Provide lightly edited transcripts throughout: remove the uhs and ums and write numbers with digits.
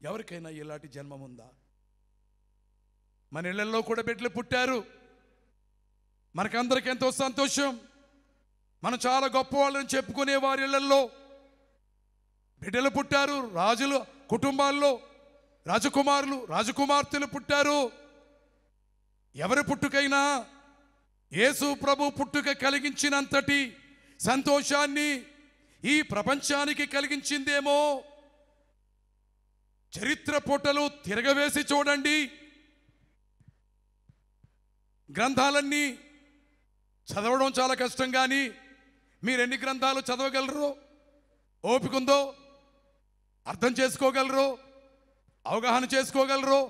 ఎవరికైనా ఇలాంటి జన్మం ఉందా? మన ఇళ్లలో కూడా బిడ్డలు పుట్టారు, మనకందరికి ఎంతో సంతోషం. మనం చాలా గొప్ప వాళ్ళని చెప్పుకునే వారి ఇళ్లలో బిడ్డలు పుట్టారు, రాజుల కుటుంబాల్లో రాజకుమారులు రాజకుమార్తెలు పుట్టారు. ఎవరి పుట్టుకైనా యేసు ప్రభు పుట్టుక కలిగించినంతటి సంతోషాన్ని ఈ ప్రపంచానికి కలిగించిందేమో. చరిత్ర పుటలు తిరగవేసి చూడండి, గ్రంథాలన్నీ చదవడం చాలా కష్టం, కానీ మీరు ఎన్ని గ్రంథాలు చదవగలరు, ఓపిక ఉందో, అర్థం చేసుకోగలరు, అవగాహన చేసుకోగలరు,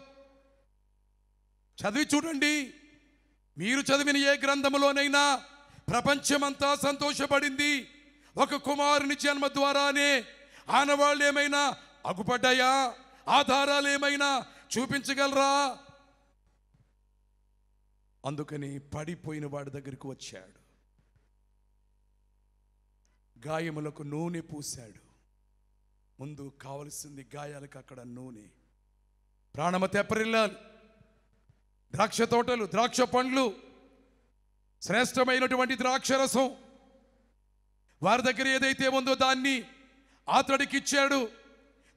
చదివి చూడండి. మీరు చదివిన ఏ గ్రంథములోనైనా ప్రపంచమంతా సంతోషపడింది ఒక కుమారుని జన్మ ద్వారానే. ఆనవాళ్ళు ఏమైనా అగుపడ్డాయా? ఆధారాలు ఏమైనా చూపించగలరా? అందుకని పడిపోయిన వాడి దగ్గరికి వచ్చాడు, గాయములకు నూనె పూశాడు. ముందు కావలసింది గాయాలకు అక్కడ నూనె. ప్రాణమ తెప్పరిల్లాలి. ద్రాక్ష తోటలు, ద్రాక్ష పండ్లు, శ్రేష్టమైనటువంటి ద్రాక్షరసం వారి దగ్గర ఏదైతే ఉందో దాన్ని అతడికి ఇచ్చాడు.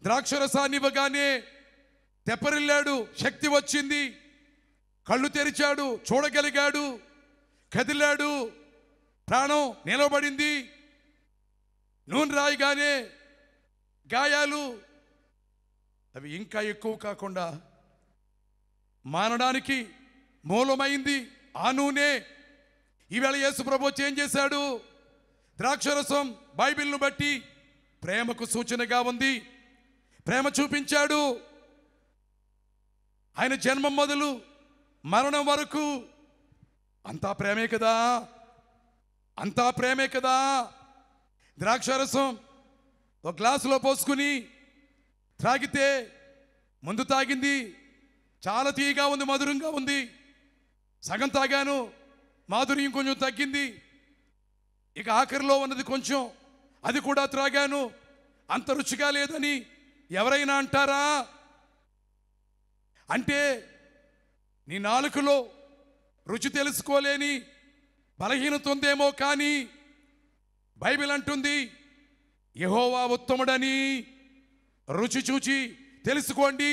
ద్రాక్షరసాన్ని ఇవ్వగానే తెప్పరిల్లాడు, శక్తి వచ్చింది, కళ్ళు తెరిచాడు, చూడగలిగాడు, కదిలాడు, ప్రాణం నిలబడింది. నూనె రాయిగానే గాయాలు అవి ఇంకా ఎక్కువ కాకుండా మానడానికి మూలమైంది ఆ నూనె. ఈవేళ యేసు ప్రభు ఏం చేశాడు? ద్రాక్షరసం బైబిల్ను బట్టి ప్రేమకు సూచనగా ఉంది, ప్రేమ చూపించాడు. ఆయన జన్మం మొదలు మరణం వరకు అంతా ప్రేమే కదా, అంతా ప్రేమే కదా. ద్రాక్షరసం ఒక గ్లాసులో పోసుకుని త్రాగితే ముందు తాగింది చాలా తీయగా ఉంది, మధురంగా ఉంది. సగం తాగాను, మాధుర్యం కొంచెం తగ్గింది. ఇక ఆఖరిలో ఉన్నది కొంచెం, అది కూడా త్రాగాను, అంత రుచిగా లేదని ఎవరైనా అంటారా? అంటే నీ నాలుకలో రుచి తెలుసుకోలేని బలహీనత ఉందేమో. కానీ బైబిల్ అంటుంది యెహోవా ఉత్తముడని రుచి చూచి తెలుసుకోండి.